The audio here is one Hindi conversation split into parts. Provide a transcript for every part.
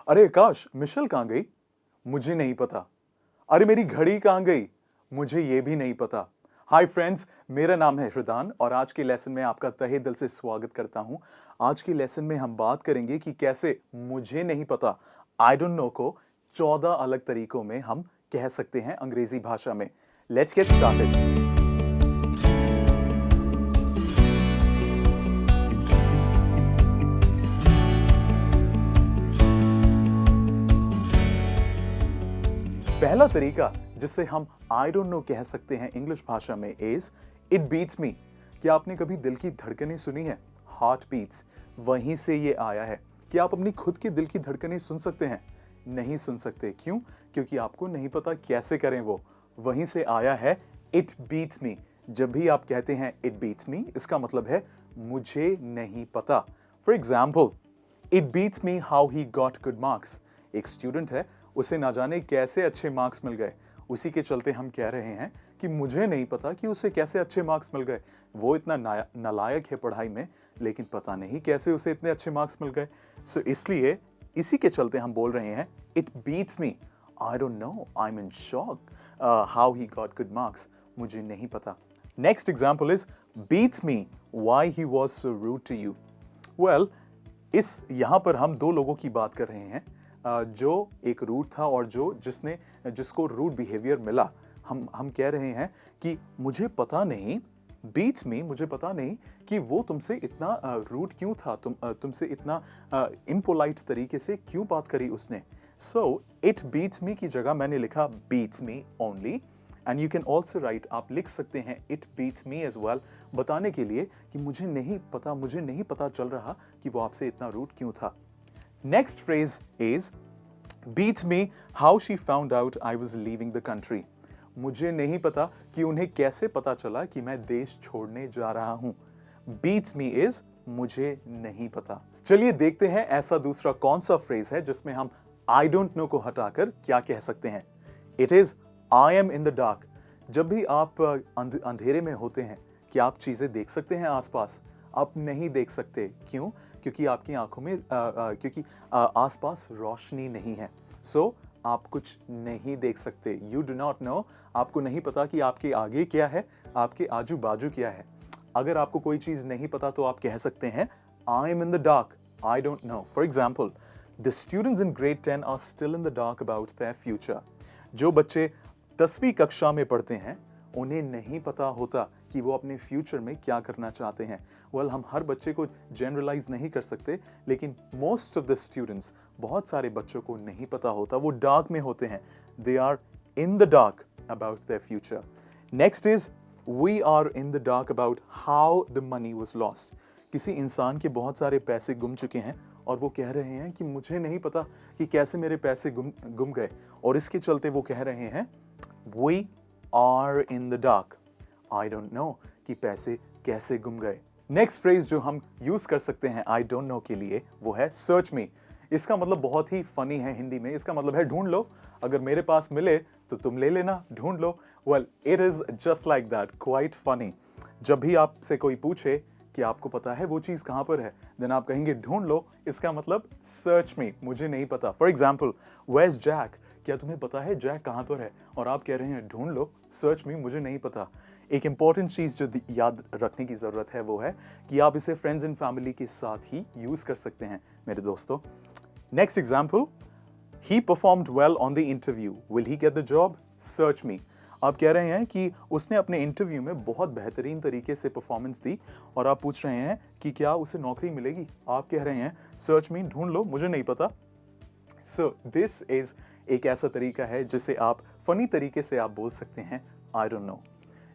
अरे आकाश, मिशेल कहाँ गई? मुझे नहीं पता। अरे मेरी घड़ी कहाँ गई? मुझे ये भी नहीं पता। हाय फ्रेंड्स, मेरा नाम है हृदान और आज के लेसन में आपका तहे दिल से स्वागत करता हूं। आज के लेसन में हम बात करेंगे कि कैसे मुझे नहीं पता, आई डोंट नो को 14 अलग तरीकों में हम कह सकते हैं अंग्रेजी भाषा में। Let's get started. पहला तरीका जिससे हम आई डोंट नो कह सकते हैं इंग्लिश भाषा में इज इट बीट्स मी। क्या आपने कभी दिल की धड़कनें सुनी है? हार्ट बीट्स, वहीं से ये आया है। क्या आप अपनी खुद की दिल की धड़कनें सुन सकते हैं? नहीं सुन सकते। क्यों? क्योंकि आपको नहीं पता कैसे करें वो। वहीं से आया है इट बीट्स मी। जब भी आप कहते हैं इट बीट्स मी, इसका मतलब है मुझे नहीं पता। For example, it beats me how he got good marks. एक स्टूडेंट है, उसे ना जाने कैसे अच्छे मार्क्स मिल गए। उसी के चलते हम कह रहे हैं कि मुझे नहीं पता कि उसे कैसे अच्छे मार्क्स मिल गए। वो इतना नालायक है पढ़ाई में, लेकिन पता नहीं कैसे उसे इतने अच्छे मार्क्स मिल गए। सो इसलिए इसी के चलते हम बोल रहे हैं it beats me, I don't know, I am in shock how he got good marks. मुझे नहीं पता। Next example is beats me why he was so rude to you. Well, इस यहाँ पर हम दो लोगों की बात कर रहे हैं, जो एक रूड था और जिसको रूड बिहेवियर मिला। हम कह रहे हैं कि मुझे पता नहीं, बीट्स मी, मुझे पता नहीं कि वो तुमसे इतना रूड क्यों था, तुमसे इतना इम्पोलाइट तरीके से क्यों बात करी उसने। सो इट बीट्स मी की जगह मैंने लिखा beats me only, and you can also write, आप लिख सकते हैं it beats me as well, बताने के लिए कि मुझे नहीं पता चल रहा कि वो आपसे इतना रूड क्यों था। Next phrase is beats me how she found out I was leaving the country. मुझे नहीं पता कि उन्हें कैसे पता चला कि मैं देश छोड़ने जा रहा हूं। Beats me is मुझे नहीं पता। चलिए देखते हैं ऐसा दूसरा कौन सा फ्रेज है जिसमें हम I don't know को हटाकर क्या कह सकते हैं। It is I am in the dark. जब भी आप अंधेरे में होते हैं, क्या आप चीजें देख सकते हैं आसपास? आप नहीं देख सकते। क्यों? क्योंकि आपकी आंखों में आसपास रोशनी नहीं है। सो आप कुछ नहीं देख सकते। यू डू नॉट नो, आपको नहीं पता कि आपके आगे क्या है, आपके आजू बाजू क्या है। अगर आपको कोई चीज नहीं पता तो आप कह सकते हैं I am in the dark, I don't know. For example, the students in grade 10 are still in the dark about their future. जो बच्चे 10वीं कक्षा में पढ़ते हैं, उन्हें नहीं पता होता कि वो अपने फ्यूचर में क्या करना चाहते हैं। वेल, हम हर बच्चे को जनरलाइज नहीं कर सकते, लेकिन मोस्ट ऑफ द स्टूडेंट्स, बहुत सारे बच्चों को नहीं पता होता, वो डार्क में होते हैं। They are in the dark about their future. Next is we are in the dark about how the money was lost. किसी इंसान के बहुत सारे पैसे गुम चुके हैं और वो कह रहे हैं कि मुझे नहीं पता कि कैसे मेरे पैसे गुम गए, और इसके चलते वो कह रहे हैं we are in the dark, I don't know कि पैसे कैसे गुम गए। नेक्स्ट फ्रेज जो हम यूज कर सकते हैं आई डोंट नो के लिए, वो है सर्च मी। इसका मतलब बहुत ही फनी है हिंदी में। इसका मतलब है ढूंढ लो, अगर मेरे पास मिले तो तुम ले लेना, ढूंढ लो। Well, it is just like that, quite funny. जब भी आपसे कोई पूछे कि आपको पता है वो चीज कहां पर है, देन आप कहेंगे ढूंढ लो। इसका मतलब सर्च मी, मुझे नहीं पता। For example, where is Jack? क्या तुम्हें पता है जैक कहां पर है? और आप कह रहे हैं ढूंढ लो, सर्च मी, मुझे नहीं पता। एक इंपॉर्टेंट चीज जो याद रखने की जरूरत है वो है कि आप इसे फ्रेंड्स एंड फैमिली के साथ ही यूज कर सकते हैं मेरे दोस्तों। Next example, he performed well on the interview, will he get the job? Search मी। आप कह रहे हैं कि उसने अपने इंटरव्यू में बहुत बेहतरीन तरीके से परफॉर्मेंस दी और आप पूछ रहे हैं कि क्या उसे नौकरी मिलेगी? आप कह रहे हैं सर्च मी, ढूंढ लो, मुझे नहीं पता। सो दिस इज एक ऐसा तरीका है जिसे आप फनी तरीके से आप बोल सकते हैं I don't know.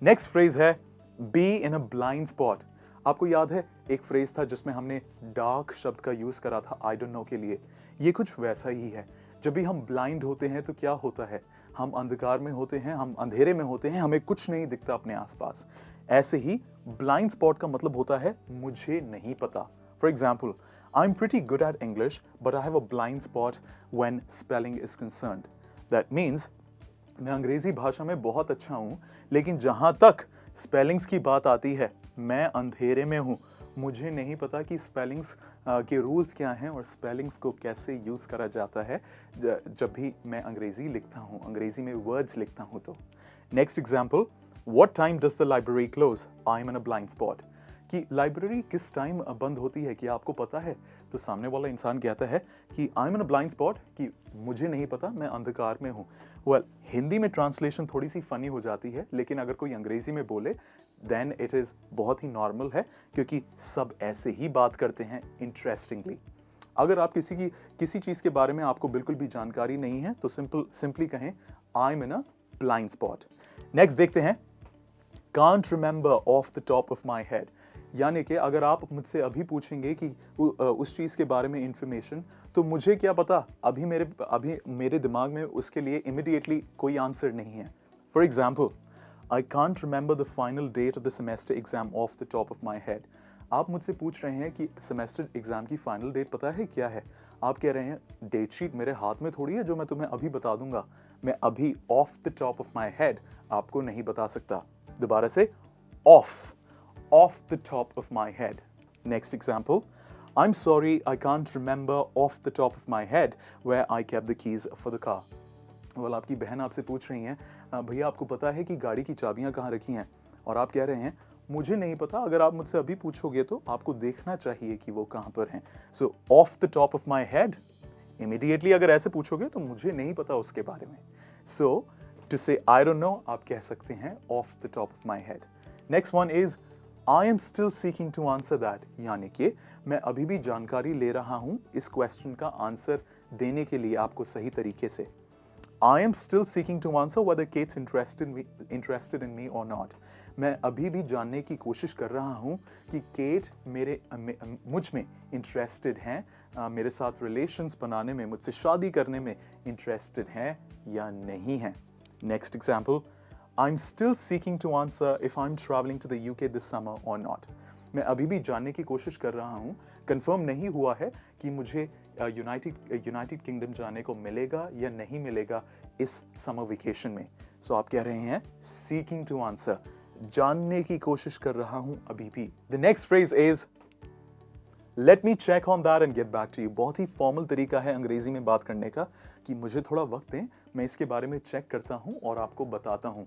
Next phrase है be in a blind spot. आपको याद है एक फ्रेज था जिसमें हमने डार्क शब्द का यूज करा था आई डोंट नो के लिए। ये कुछ वैसा ही है। जब भी हम ब्लाइंड होते हैं तो क्या होता है, हम अंधकार में होते हैं, हम अंधेरे में होते हैं, हमें कुछ नहीं दिखता अपने आसपास। ऐसे ही ब्लाइंड स्पॉट का मतलब होता है मुझे नहीं पता। For example, I'm pretty good at English, but I have a blind spot when spelling is concerned. That means मैं अंग्रेजी भाषा में बहुत अच्छा हूँ, लेकिन जहाँ तक स्पेलिंग्स की बात आती है मैं अंधेरे में हूँ। मुझे नहीं पता कि स्पेलिंग्स के रूल्स क्या हैं और स्पेलिंग्स को कैसे यूज़ करा जाता है जब भी मैं अंग्रेज़ी लिखता हूँ, अंग्रेज़ी में वर्ड्स लिखता हूँ तो। Next example, what time does the library close? I am in a blind spot. कि लाइब्रेरी किस टाइम बंद होती है, क्या आपको पता है? तो सामने वाला इंसान कहता है कि आई am in a blind spot, कि मुझे नहीं पता, मैं अंधकार में हूँ। वेल, हिंदी में ट्रांसलेशन थोड़ी सी फनी हो जाती है, लेकिन अगर कोई अंग्रेजी में बोले देन इट इज़ बहुत ही नॉर्मल है, क्योंकि सब ऐसे ही बात करते हैं इंटरेस्टिंगली। अगर आप किसी चीज़ के बारे में आपको बिल्कुल भी जानकारी नहीं है तो सिंपली कहें आई am in a blind spot. Next देखते हैं, can't remember of the top of my head. यानी कि अगर आप मुझसे अभी पूछेंगे कि उस चीज़ के बारे में इंफॉर्मेशन, तो मुझे क्या पता, अभी मेरे दिमाग में उसके लिए इमीडिएटली कोई आंसर नहीं है। For example, I can't remember the final date of the semester exam of the top of my head. आप मुझसे पूछ रहे हैं कि सेमेस्टर एग्जाम की फाइनल डेट पता है क्या है? आप कह रहे हैं डेट शीट मेरे हाथ में थोड़ी है जो मैं तुम्हें अभी बता दूंगा। मैं अभी of the top of my head आपको नहीं बता सकता। दोबारा से, off the top of my head. Next example, I'm sorry I can't remember off the top of my head where I kept the keys for the car. Well, आपकी बहन आपसे पूछ रही हैं, भैया आपको पता है कि गाड़ी की चाबियां कहाँ रखी हैं? और आप कह रहे हैं मुझे नहीं पता, अगर आप मुझसे अभी पूछोगे तो आपको देखना चाहिए कि वो कहाँ पर हैं। So off the top of my head, immediately अगर ऐसे पूछोगे तो मुझे नहीं पता उसके बारे में। So to say I don't know, आप कह सकते हैं off the top of my head. Next one is I am still seeking to answer that, यानी कि मैं अभी भी जानकारी ले रहा हूं इस क्वेश्चन का आंसर देने के लिए आपको सही तरीके से। I am still seeking to answer whether Kate's interested in me or not. मैं अभी भी जानने की कोशिश कर रहा हूं कि केट मुझ में इंटरेस्टेड हैं, मेरे साथ रिलेशंस बनाने में, मुझसे शादी करने में इंटरेस्टेड हैं या नहीं हैं। Next example, I'm still seeking to answer if I'm traveling to the UK this summer or not. मैं अभी भी जानने की कोशिश कर रहा हूँ, कंफर्म नहीं हुआ है कि मुझे यूनाइटेड किंगडम जाने को मिलेगा या नहीं मिलेगा इस समर वेकेशन में। सो आप कह रहे हैं seeking to answer, जानने की कोशिश कर रहा हूँ अभी भी। The next phrase is Let me check on that and get back to you. बहुत ही फॉर्मल तरीका है अंग्रेजी में बात करने का कि मुझे थोड़ा वक्त दें, मैं इसके बारे में चेक करता हूँ और आपको बताता हूँ।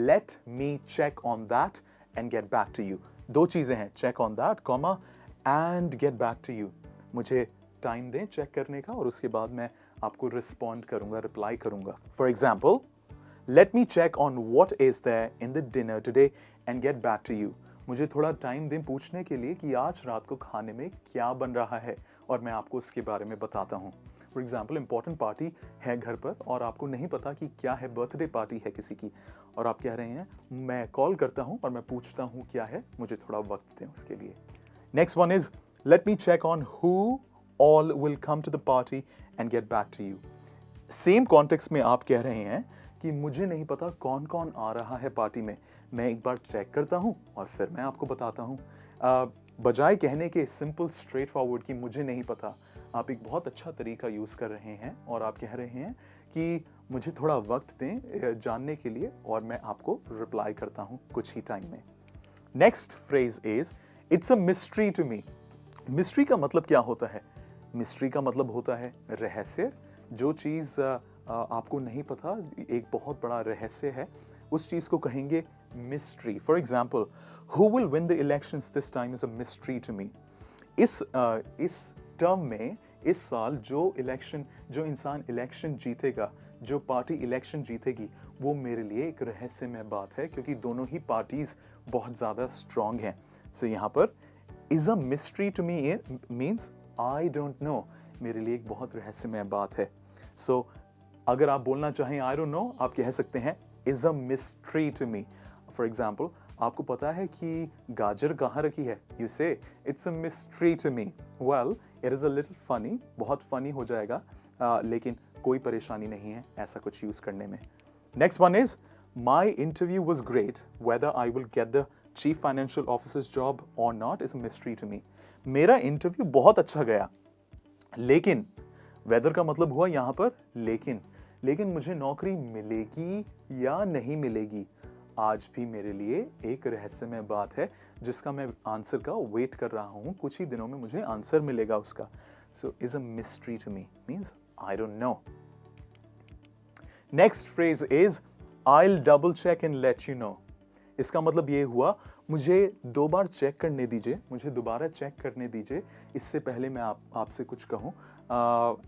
Let me check on that and get back to you. दो चीजें हैं, check on that, comma, and get back to you. मुझे टाइम दें चेक करने का और उसके बाद मैं आपको रिस्पॉन्ड करूंगा, रिप्लाई करूंगा। For example, let me check on what is there in the dinner today and get back to you. मुझे थोड़ा टाइम दें पूछने के लिए कि आज रात को खाने में क्या बन रहा है और मैं आपको उसके बारे में बताता हूँ। फॉर एग्जाम्पल, इंपॉर्टेंट पार्टी है घर पर और आपको नहीं पता कि क्या है, बर्थडे पार्टी है किसी की, और आप कह रहे हैं मैं कॉल करता हूँ और मैं पूछता हूँ क्या है, मुझे थोड़ा वक्त दें उसके लिए। Next one is let me check on who all will come to the party and get back to you. Same context में आप कह रहे हैं कि मुझे नहीं पता कौन कौन आ रहा है पार्टी में, मैं एक बार चेक करता हूँ और फिर मैं आपको बताता हूँ। बजाय कहने के सिंपल स्ट्रेट फॉरवर्ड कि मुझे नहीं पता, आप एक बहुत अच्छा तरीका यूज़ कर रहे हैं और आप कह रहे हैं कि मुझे थोड़ा वक्त दें जानने के लिए और मैं आपको रिप्लाई करता हूँ कुछ ही टाइम में। Next phrase is it's a mystery to me. Mystery का मतलब क्या होता है? मिस्ट्री का मतलब होता है रहस्य। जो चीज़ आपको नहीं पता, एक बहुत बड़ा रहस्य है, उस चीज़ को कहेंगे mystery. For example, who will win the elections this time is a mystery to me. इस टर्म में, इस साल जो इंसान इलेक्शन जीतेगा, जो पार्टी इलेक्शन जीतेगी, वो मेरे लिए एक रहस्यमय बात है, क्योंकि दोनों ही पार्टीज बहुत ज़्यादा स्ट्रॉन्ग हैं। सो यहाँ पर is a mystery to me means I don't know, मेरे लिए एक बहुत रहस्यमय बात है। सो अगर आप बोलना चाहें आई डोंट नो, आप कह सकते हैं is a mystery to me. For example, आपको पता है कि गाजर कहाँ रखी है? You say it's a mystery to me. Well, it is a little funny, बहुत फनी हो जाएगा, लेकिन कोई परेशानी नहीं है ऐसा कुछ यूज़ करने में। Next one is my interview was great, whether I will get the chief financial officers job और not is a mystery to me. मेरा इंटरव्यू बहुत अच्छा गया, लेकिन वेदर का मतलब हुआ यहाँ पर लेकिन मुझे नौकरी मिलेगी या नहीं मिलेगी, आज भी मेरे लिए एक रहस्यमय बात है जिसका मैं आंसर का वेट कर रहा हूँ, कुछ ही दिनों में मुझे आंसर मिलेगा उसका. So is a mystery to me means I don't know. Next phrase is I'll double check and let you know. इसका मतलब ये हुआ मुझे 2 बार चेक करने दीजिए, मुझे दोबारा चेक करने दीजिए इससे पहले मैं आपसे कुछ कहूँ,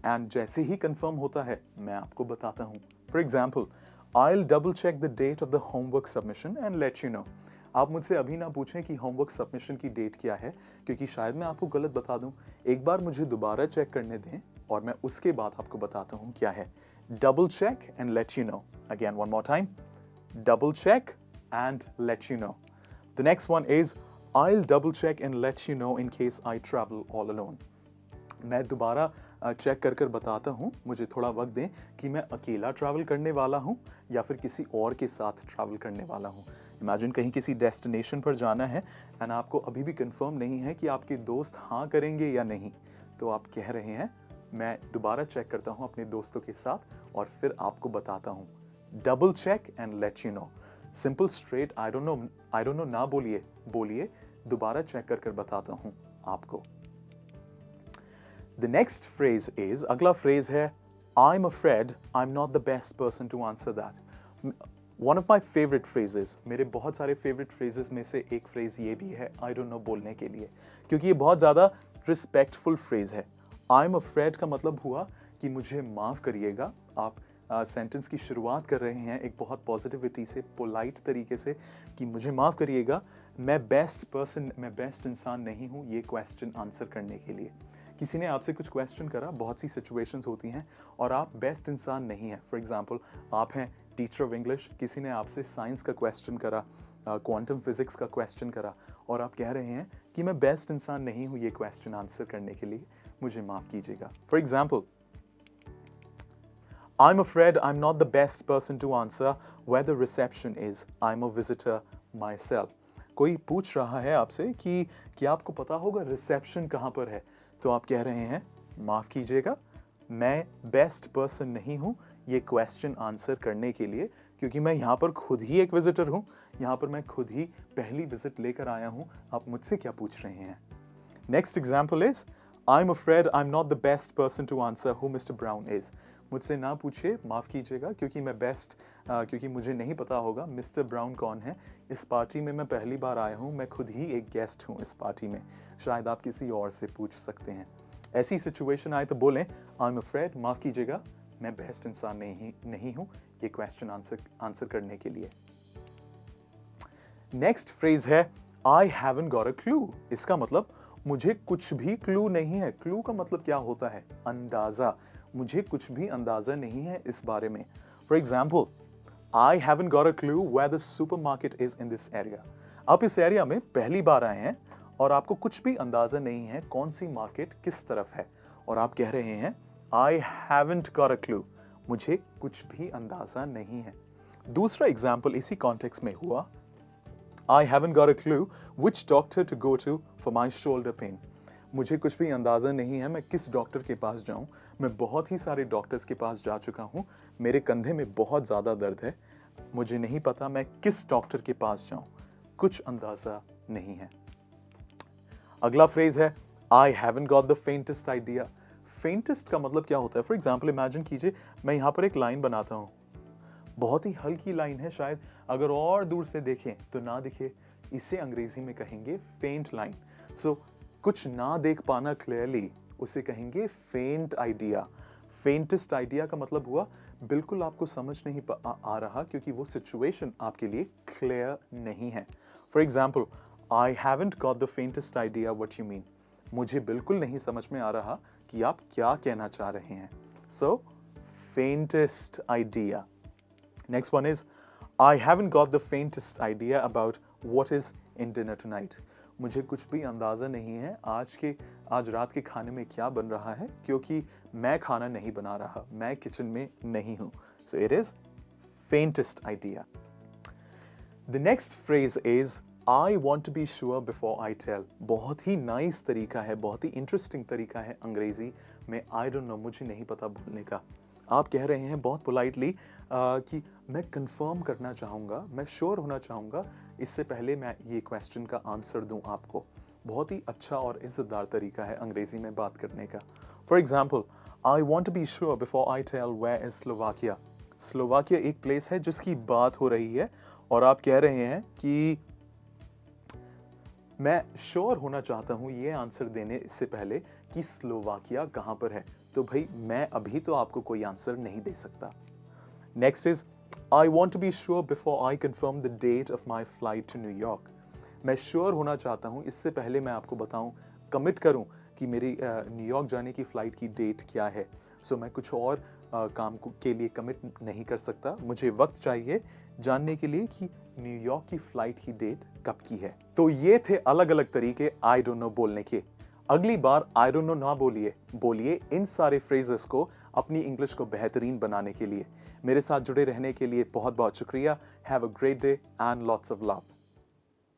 एंड जैसे ही कंफर्म होता है मैं आपको बताता हूँ. For example, I'll double check the date of the homework submission and let you know. आप मुझसे अभी ना पूछें कि होमवर्क सबमिशन की डेट क्या है, क्योंकि शायद मैं आपको गलत बता दूं. एक बार मुझे दोबारा चेक करने दें और मैं उसके बाद आपको बताता हूं क्या है. Double check and let you know. Again, one more time. Double check and let you know. The next one is I'll double check and let you know in case I travel all alone. मैं दोबारा चेक कर कर बताता हूँ, मुझे थोड़ा वक्त दें कि मैं अकेला ट्रैवल करने वाला हूँ या फिर किसी और के साथ ट्रैवल करने वाला हूँ. इमेजिन कहीं किसी डेस्टिनेशन पर जाना है एंड आपको अभी भी कंफर्म नहीं है कि आपके दोस्त हाँ करेंगे या नहीं, तो आप कह रहे हैं मैं दोबारा चेक करता हूँ अपने दोस्तों के साथ और फिर आपको बताता हूँ. Double check and let you know. Simple straight I don't know ना बोलिए, बोलिए दोबारा चेक कर कर बताता हूँ आपको. The next phrase is, अगला phrase है I'm afraid I'm not the best person to answer that. One of my favorite phrases, मेरे बहुत सारे favorite phrases में से एक phrase ये भी है I don't know बोलने के लिए, क्योंकि ये बहुत ज़्यादा respectful phrase है. I'm afraid का मतलब हुआ कि मुझे माफ़ करिएगा. आप सेंटेंस की शुरुआत कर रहे हैं एक बहुत पॉजिटिविटी से, पोलाइट तरीके से कि मुझे माफ़ करिएगा, मैं बेस्ट इंसान नहीं हूँ ये क्वेश्चन आंसर करने के लिए. किसी ने आपसे कुछ क्वेश्चन करा, बहुत सी सिचुएशंस होती हैं और आप बेस्ट इंसान नहीं हैं. फॉर एग्जांपल, आप हैं टीचर ऑफ इंग्लिश, किसी ने आपसे साइंस का क्वेश्चन करा, क्वांटम फिजिक्स का क्वेश्चन करा और आप कह रहे हैं कि मैं बेस्ट इंसान नहीं हूँ ये क्वेश्चन आंसर करने के लिए, मुझे माफ़ कीजिएगा. For example, I'm afraid I'm not the best person to answer where the reception is. I'm a visitor myself. कोई पूछ रहा है आपसे कि क्या आपको पता होगा रिसेप्शन कहाँ पर है, तो आप कह रहे हैं माफ़ कीजिएगा, मैं बेस्ट पर्सन नहीं हूँ ये क्वेश्चन आंसर करने के लिए, क्योंकि मैं यहाँ पर खुद ही एक विजिटर हूँ, यहाँ पर मैं खुद ही पहली विजिट लेकर आया हूँ, आप मुझसे क्या पूछ रहे हैं. Next example is I'm afraid I'm not the best person to answer who Mr. Brown is. मुझसे ना पूछिए, माफ़ कीजिएगा, क्योंकि मुझे नहीं पता होगा मिस्टर ब्राउन कौन है. इस पार्टी में मैं पहली बार आया हूँ, मैं खुद ही एक गेस्ट हूँ इस पार्टी में, शायद आप किसी और से पूछ सकते हैं. ऐसी सिचुएशन आए तो बोलें I'm afraid, माफ़ कीजिएगा, मैं बेस्ट इंसान नहीं हूँ ये क्वेश्चन आंसर करने के लिए. नेक्स्ट फ्रेज है I haven't got a clue. इसका मतलब मुझे कुछ भी क्लू नहीं है. क्लू का मतलब क्या होता है? अंदाजा. मुझे कुछ भी अंदाजा नहीं है इस बारे में. For example, I haven't got a clue where the supermarket is in this area. आप इस एरिया में पहली बार आए हैं और आपको कुछ भी अंदाजा नहीं है कौन सी मार्केट किस तरफ है, और आप कह रहे हैं I haven't got a clue. मुझे कुछ भी अंदाजा नहीं है. दूसरा एग्जाम्पल इसी कॉन्टेक्स्ट में हुआ I haven't got a clue which doctor to go to for my shoulder pain. मुझे कुछ भी अंदाज़ा नहीं है मैं किस डॉक्टर के पास जाऊं. मैं बहुत ही सारे डॉक्टर्स के पास जा चुका हूं, मेरे कंधे में बहुत ज़्यादा दर्द है, मुझे नहीं पता मैं किस डॉक्टर के पास जाऊं. कुछ अंदाज़ा नहीं है. अगला फ्रेज है I haven't got the faintest idea. Faintest का मतलब क्या होता है? फॉर एग्जाम्पल, इमेजिन कीजिए मैं यहाँ पर एक लाइन बनाता हूँ, बहुत ही हल्की लाइन है, शायद अगर और दूर से देखें तो ना दिखे. इसे अंग्रेजी में कहेंगे फेंट लाइन. सो कुछ ना देख पाना क्लियरली, उसे कहेंगे फेंट आइडिया. फेंटेस्ट आइडिया का मतलब हुआ बिल्कुल आपको समझ नहीं आ रहा, क्योंकि वो सिचुएशन आपके लिए क्लियर नहीं है. For example, I haven't got the faintest idea what you mean. मुझे बिल्कुल नहीं समझ में आ रहा कि आप क्या कहना चाह रहे हैं. So fantastic idea. Next one is, I haven't got the faintest idea about what is in dinner tonight. मुझे कुछ भी अंदाज़ा नहीं है आज रात के खाने में क्या बन रहा है, क्योंकि मैं खाना नहीं बना रहा, मैं किचन में नहीं हूँ. So it is faintest idea. The next phrase is, I want to be sure before I tell. बहुत ही nice तरीका है, बहुत ही interesting तरीका है अंग्रेजी में I don't know, मुझे नहीं पता बोलने का. आप कह रहे हैं बहुत पोलाइटली कि मैं कंफर्म करना चाहूँगा, मैं श्योर होना चाहूँगा इससे पहले मैं ये क्वेश्चन का आंसर दूँ आपको। बहुत ही अच्छा और इज़्ज़तदार तरीका है अंग्रेज़ी में बात करने का। For example, I want to be sure before I tell where is Slovakia. Slovakia एक प्लेस है जिसकी बात हो रही है और आप कह रहे हैं कि मैं श्योर होना चाहता हूँ ये आंसर देने से पहले कि स्लोवाकिया कहाँ पर है। तो भाई मैं अभी तो आपको कोई आंसर नहीं दे सकता। Next is I want to be sure before I confirm the date of my flight to New York. मैं श्योर होना चाहता हूँ इससे पहले मैं आपको बताऊँ, कमिट करूँ कि मेरी न्यूयॉर्क जाने की फ़्लाइट की डेट क्या है। सो मैं कुछ और काम के लिए कमिट नहीं कर सकता। मुझे वक्त चाहिए जानने के लिए कि न्यूयॉर्क की फ़्लाइट की डेट कब की है। तो ये थे अलग अलग तरीके आई डोंट नो बोलने के। अगली बार आई डोंट नो ना बोलिए, बोलिए इन सारे फ्रेजेस को अपनी इंग्लिश को बेहतरीन बनाने के लिए। मेरे साथ जुड़े रहने के लिए बहुत बहुत शुक्रिया। Have a great day and lots of love.